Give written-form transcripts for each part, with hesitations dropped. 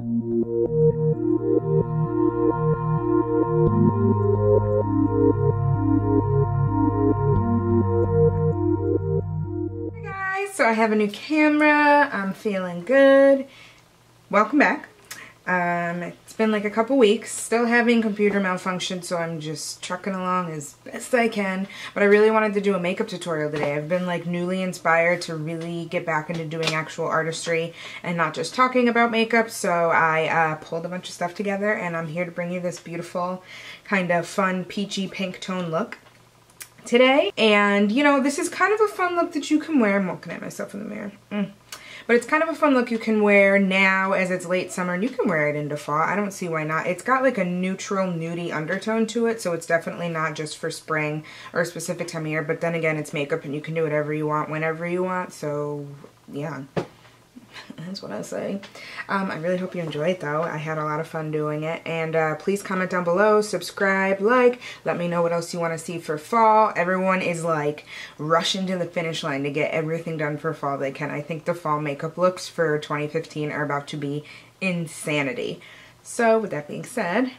Hi guys, so I have a new camera. I'm feeling good. Welcome back. It's been like a couple weeks, still having computer malfunction, so I'm just trucking along as best I can. But I really wanted to do a makeup tutorial today. I've been like newly inspired to really get back into doing actual artistry and not just talking about makeup, so I pulled a bunch of stuff together and I'm here to bring you this beautiful kind of fun peachy pink tone look today. And you know, this is kind of a fun look that you can wear. I'm looking at myself in the mirror. But it's kind of a fun look you can wear now as it's late summer, and you can wear it into fall. I don't see why not. It's got like a neutral nudie undertone to it, so it's definitely not just for spring or a specific time of year. But then again, it's makeup and you can do whatever you want whenever you want, so yeah. That's what I say. I really hope you enjoy it though. I had a lot of fun doing it. And please comment down below, subscribe, like, let me know what else you want to see for fall. Everyone is like rushing to the finish line to get everything done for fall they can. I think the fall makeup looks for 2015 are about to be insanity. So with that being said,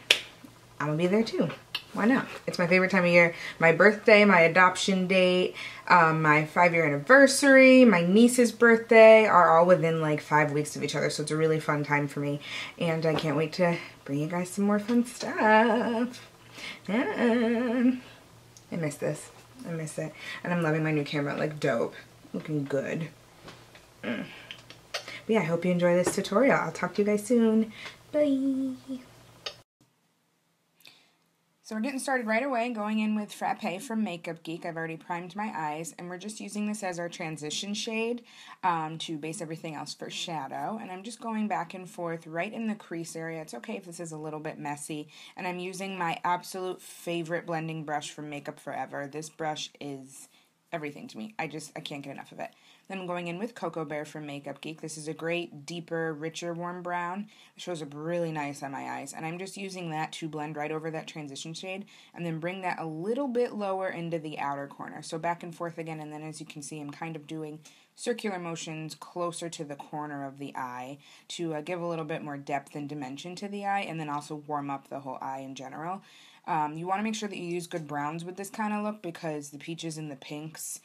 I'm gonna be there too. Why not? It's my favorite time of year. My birthday, my adoption date, my 5-year anniversary, my niece's birthday are all within like 5 weeks of each other. So it's a really fun time for me. And I can't wait to bring you guys some more fun stuff. I miss this. I miss it. And I'm loving my new camera. Like dope. Looking good. But yeah, I hope you enjoy this tutorial. I'll talk to you guys soon. Bye. So we're getting started right away, going in with Frappe from Makeup Geek. I've already primed my eyes, and we're just using this as our transition shade to base everything else for shadow. And I'm just going back and forth right in the crease area. It's okay if this is a little bit messy. And I'm using my absolute favorite blending brush from Makeup Forever. This brush is everything to me. I can't get enough of it. Then I'm going in with Cocoa Bear from Makeup Geek. This is a great, deeper, richer, warm brown. It shows up really nice on my eyes. And I'm just using that to blend right over that transition shade and then bring that a little bit lower into the outer corner. So back and forth again, and then as you can see, I'm kind of doing circular motions closer to the corner of the eye to give a little bit more depth and dimension to the eye, and then also warm up the whole eye in general. You want to make sure that you use good browns with this kind of look because the peaches and the pinks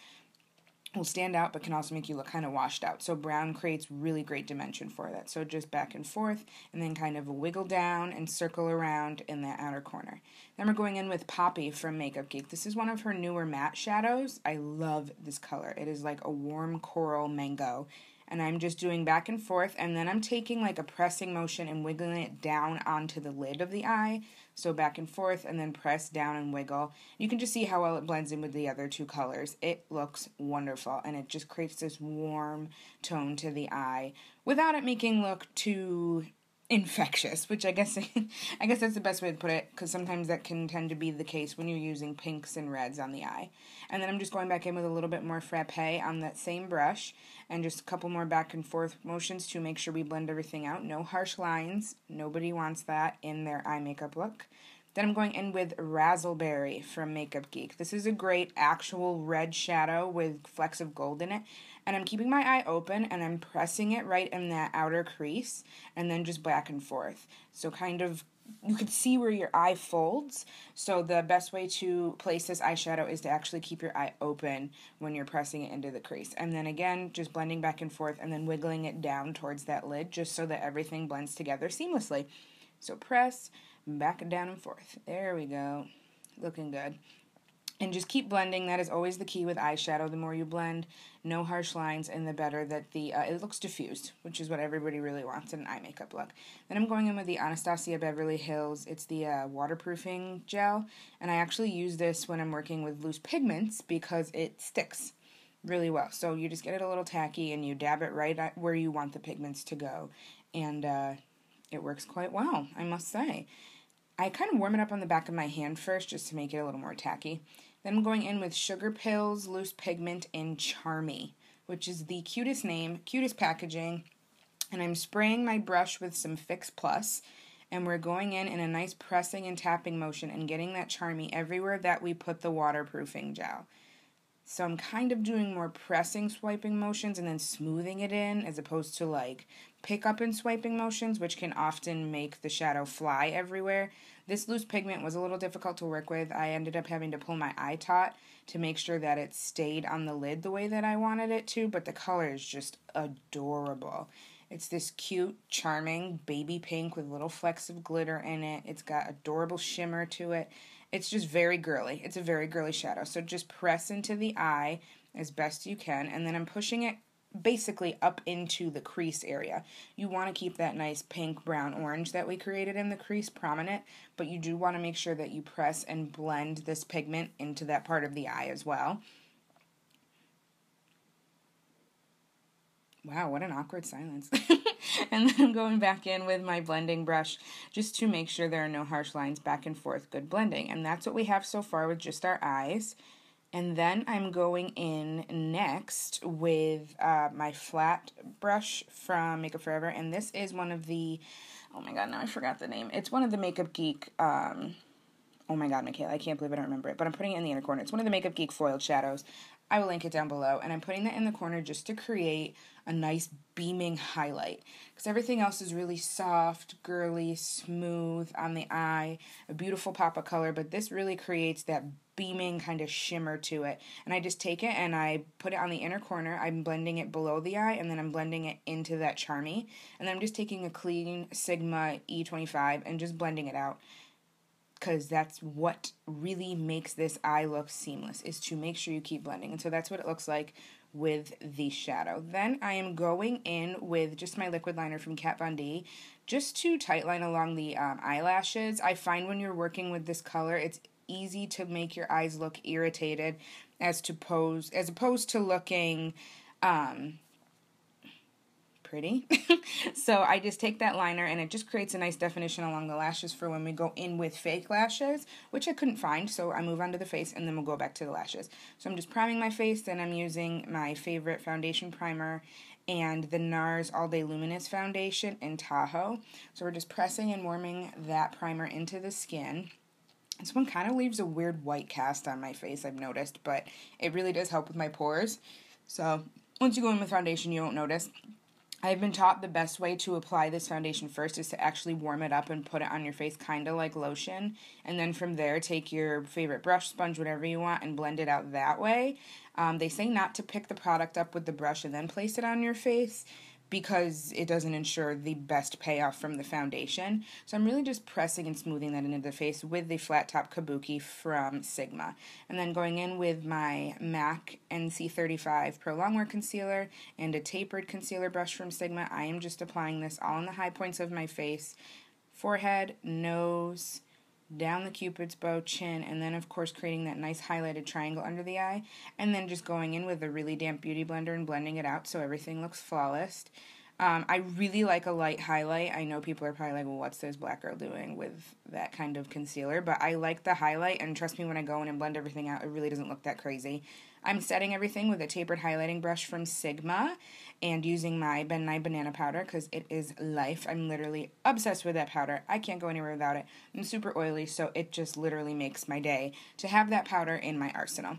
will stand out but can also make you look kind of washed out. So brown creates really great dimension for that. So just back and forth and then kind of wiggle down and circle around in that outer corner. Then we're going in with Poppy from Makeup Geek. This is one of her newer matte shadows. I love this color. It is like a warm coral mango. And I'm just doing back and forth, and then I'm taking like a pressing motion and wiggling it down onto the lid of the eye. So back and forth, and then press down and wiggle. You can just see how well it blends in with the other two colors. It looks wonderful, and it just creates this warm tone to the eye without it making look too infectious, which I guess that's the best way to put it, because sometimes that can tend to be the case when you're using pinks and reds on the eye. And then I'm just going back in with a little bit more Frappe on that same brush, and just a couple more back and forth motions to make sure we blend everything out. No harsh lines. Nobody wants that in their eye makeup look. Then I'm going in with Razzleberry from Makeup Geek. This is a great actual red shadow with flecks of gold in it. And I'm keeping my eye open and I'm pressing it right in that outer crease and then just back and forth. So kind of, you could see where your eye folds. So the best way to place this eyeshadow is to actually keep your eye open when you're pressing it into the crease. And then again, just blending back and forth and then wiggling it down towards that lid just so that everything blends together seamlessly. So press, back and down and forth. There we go. Looking good. And just keep blending. That is always the key with eyeshadow. The more you blend, no harsh lines, and the better that it looks diffused, which is what everybody really wants in an eye makeup look. Then I'm going in with the Anastasia Beverly Hills. It's the waterproofing gel, and I actually use this when I'm working with loose pigments because it sticks really well. So you just get it a little tacky, and you dab it right at where you want the pigments to go, and it works quite well, I must say. I kind of warm it up on the back of my hand first just to make it a little more tacky. Then I'm going in with Sugapill's Loose Pigment in Charmy, which is the cutest name, cutest packaging. And I'm spraying my brush with some Fix Plus, and we're going in a nice pressing and tapping motion and getting that Charmy everywhere that we put the waterproofing gel. So I'm kind of doing more pressing, swiping motions and then smoothing it in as opposed to like pick up in swiping motions, which can often make the shadow fly everywhere. This loose pigment was a little difficult to work with. I ended up having to pull my eye taut to make sure that it stayed on the lid the way that I wanted it to, but the color is just adorable. It's this cute, charming baby pink with little flecks of glitter in it. It's got adorable shimmer to it. It's just very girly. It's a very girly shadow. So just press into the eye as best you can, and then I'm pushing it basically up into the crease area. You want to keep that nice pink, brown, orange that we created in the crease prominent, but you do want to make sure that you press and blend this pigment into that part of the eye as well. Wow, what an awkward silence. And then I'm going back in with my blending brush just to make sure there are no harsh lines, back and forth, good blending. And that's what we have so far with just our eyes. And then I'm going in next with my flat brush from Makeup Forever. And this is one of the, oh my god, now I forgot the name. It's one of the Makeup Geek, oh my god, MiKayla, I can't believe I don't remember it. But I'm putting it in the inner corner. It's one of the Makeup Geek foiled shadows. I will link it down below. And I'm putting that in the corner just to create a nice beaming highlight. Because everything else is really soft, girly, smooth on the eye. A beautiful pop of color. But this really creates that beaming kind of shimmer to it. And I just take it and I put it on the inner corner. I'm blending it below the eye. And then I'm blending it into that Charmy. And then I'm just taking a clean Sigma E25 and just blending it out. Because that's what really makes this eye look seamless, is to make sure you keep blending. And so that's what it looks like with the shadow. Then I am going in with just my liquid liner from Kat Von D, just to tightline along the eyelashes. I find when you're working with this color, it's easy to make your eyes look irritated as opposed to looking pretty. So I just take that liner and it just creates a nice definition along the lashes for when we go in with fake lashes, which I couldn't find, so I move on to the face and then we'll go back to the lashes. So I'm just priming my face, then I'm using my favorite foundation primer and the Nars All Day Luminous foundation in Tahoe. So we're just pressing and warming that primer into the skin. This one kind of leaves a weird white cast on my face, I've noticed, but it really does help with my pores. So once you go in with foundation, you won't notice. I've been taught the best way to apply this foundation first is to actually warm it up and put it on your face kind of like lotion. And then from there, take your favorite brush, sponge, whatever you want, and blend it out that way. They say not to pick the product up with the brush and then place it on your face because it doesn't ensure the best payoff from the foundation. So I'm really just pressing and smoothing that into the face with the flat top kabuki from Sigma. And then going in with my MAC NC35 Pro Longwear Concealer and a tapered concealer brush from Sigma, I am just applying this all in the high points of my face, forehead, nose, down the cupid's bow, chin, and then of course creating that nice highlighted triangle under the eye, and then just going in with a really damp beauty blender and blending it out so everything looks flawless. I really like a light highlight. I know people are probably like, well, what's this black girl doing with that kind of concealer? But I like the highlight, and trust me, when I go in and blend everything out, it really doesn't look that crazy. I'm setting everything with a tapered highlighting brush from Sigma and using my Ben Nye Banana Powder because it is life. I'm literally obsessed with that powder. I can't go anywhere without it. I'm super oily, so it just literally makes my day to have that powder in my arsenal.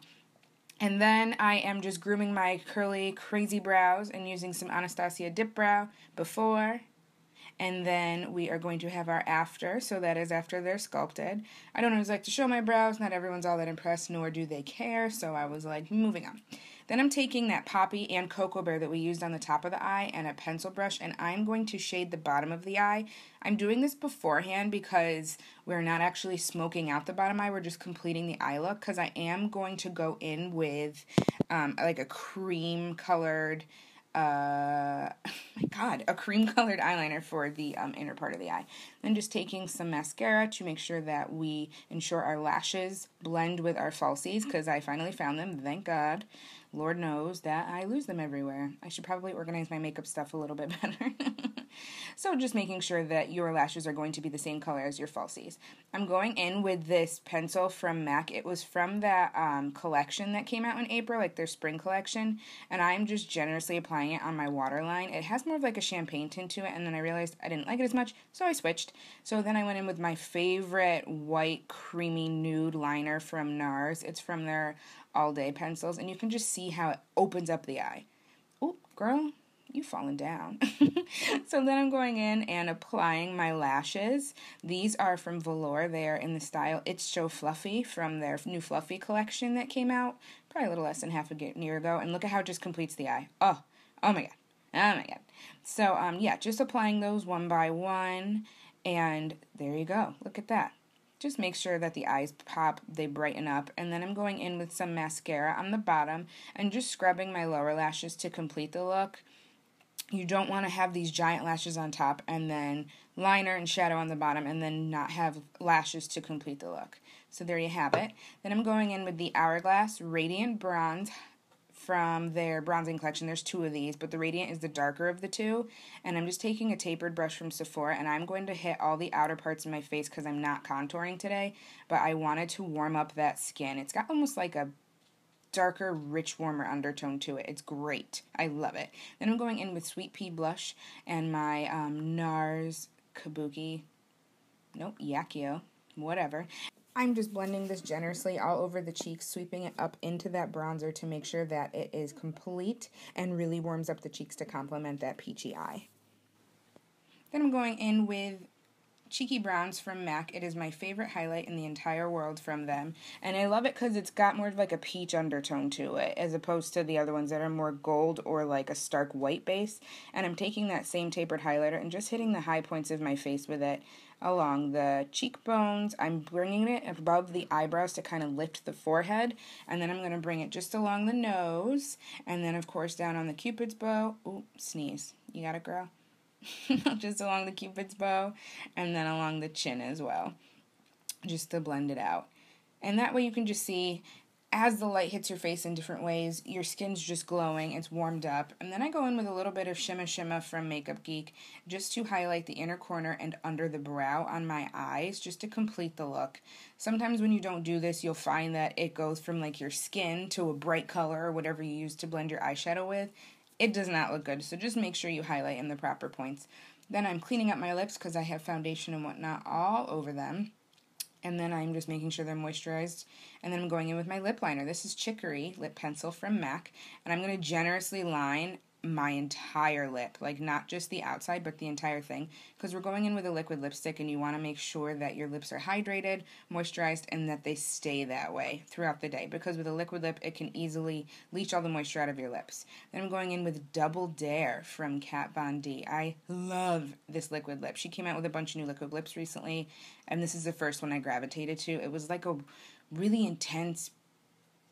And then I am just grooming my curly, crazy brows and using some Anastasia Dip Brow before. And then we are going to have our after, so that is after they're sculpted. I don't always like to show my brows. Not everyone's all that impressed, nor do they care, so I was like, moving on. Then I'm taking that Poppy and Cocoa Bear that we used on the top of the eye and a pencil brush, and I'm going to shade the bottom of the eye. I'm doing this beforehand because we're not actually smoking out the bottom eye. We're just completing the eye look, because I am going to go in with like a cream-colored... a cream-colored eyeliner for the inner part of the eye. Then just taking some mascara to make sure that we ensure our lashes blend with our falsies, because I finally found them, thank God. Lord knows that I lose them everywhere. I should probably organize my makeup stuff a little bit better. So just making sure that your lashes are going to be the same color as your falsies. I'm going in with this pencil from MAC. It was from that collection that came out in April, like their spring collection, and I'm just generously applying it on my waterline. It has more of like a champagne tint to it, and then I realized I didn't like it as much, so I switched. So then I went in with my favorite white creamy nude liner from Nars. It's from their all day pencils, and you can just see how it opens up the eye. Oh, girl, you've fallen down. So then I'm going in and applying my lashes. These are from Velour. They are in the style It's So Fluffy from their new Fluffy collection that came out probably a little less than half a year ago. And look at how it just completes the eye. Oh my god. Oh my god. So, yeah, just applying those one by one. And there you go. Look at that. Just make sure that the eyes pop, they brighten up. And then I'm going in with some mascara on the bottom and just scrubbing my lower lashes to complete the look. You don't want to have these giant lashes on top and then liner and shadow on the bottom and then not have lashes to complete the look. So there you have it. Then I'm going in with the Hourglass Radiant Bronze from their bronzing collection. There's two of these, but the Radiant is the darker of the two. And I'm just taking a tapered brush from Sephora, and I'm going to hit all the outer parts of my face because I'm not contouring today, but I wanted to warm up that skin. It's got almost like a darker, rich, warmer undertone to it. It's great. I love it. Then I'm going in with Sweet Pea Blush and my Nars Yakio, whatever. I'm just blending this generously all over the cheeks, sweeping it up into that bronzer to make sure that it is complete and really warms up the cheeks to complement that peachy eye. Then I'm going in with Cheeky Browns from MAC. It is my favorite highlight in the entire world from them. And I love it because it's got more of like a peach undertone to it as opposed to the other ones that are more gold or like a stark white base. And I'm taking that same tapered highlighter and just hitting the high points of my face with it along the cheekbones. I'm bringing it above the eyebrows to kind of lift the forehead. And then I'm going to bring it just along the nose. And then, of course, down on the Cupid's bow. Ooh, sneeze. You got it, girl? Just along the Cupid's bow and then along the chin as well, just to blend it out. And that way you can just see as the light hits your face in different ways, your skin's just glowing, it's warmed up. And then I go in with a little bit of Shimma Shimma from Makeup Geek just to highlight the inner corner and under the brow on my eyes just to complete the look. Sometimes when you don't do this, you'll find that it goes from like your skin to a bright color or whatever you use to blend your eyeshadow with. It does not look good, so just make sure you highlight in the proper points. Then I'm cleaning up my lips because I have foundation and whatnot all over them. And then I'm just making sure they're moisturized. And then I'm going in with my lip liner. This is Chicory Lip Pencil from MAC. And I'm going to generously line my entire lip, like not just the outside but the entire thing, because we're going in with a liquid lipstick and you want to make sure that your lips are hydrated, moisturized, and that they stay that way throughout the day, because with a liquid lip it can easily leach all the moisture out of your lips. Then I'm going in with Double Dare from Kat Von D. I love this liquid lip. She came out with a bunch of new liquid lips recently, and this is the first one I gravitated to. It was like a really intense,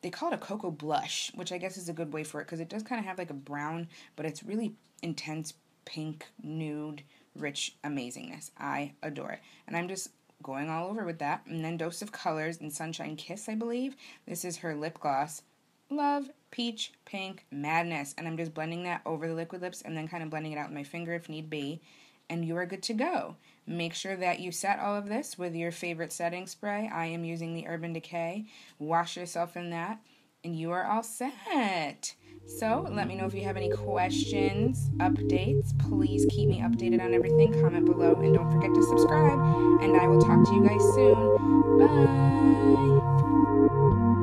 they call it a cocoa blush, which I guess is a good way for it because it does kind of have like a brown, but it's really intense pink, nude, rich amazingness. I adore it. And I'm just going all over with that. And then Dose of Colors and Sunshine Kiss, I believe. This is her lip gloss. Love, Peach, Pink, Madness. And I'm just blending that over the liquid lips and then kind of blending it out with my finger if need be. And you are good to go. Make sure that you set all of this with your favorite setting spray. I am using the Urban Decay. Wash yourself in that, and you are all set. So let me know if you have any questions, updates. Please keep me updated on everything. Comment below, and don't forget to subscribe. And I will talk to you guys soon. Bye.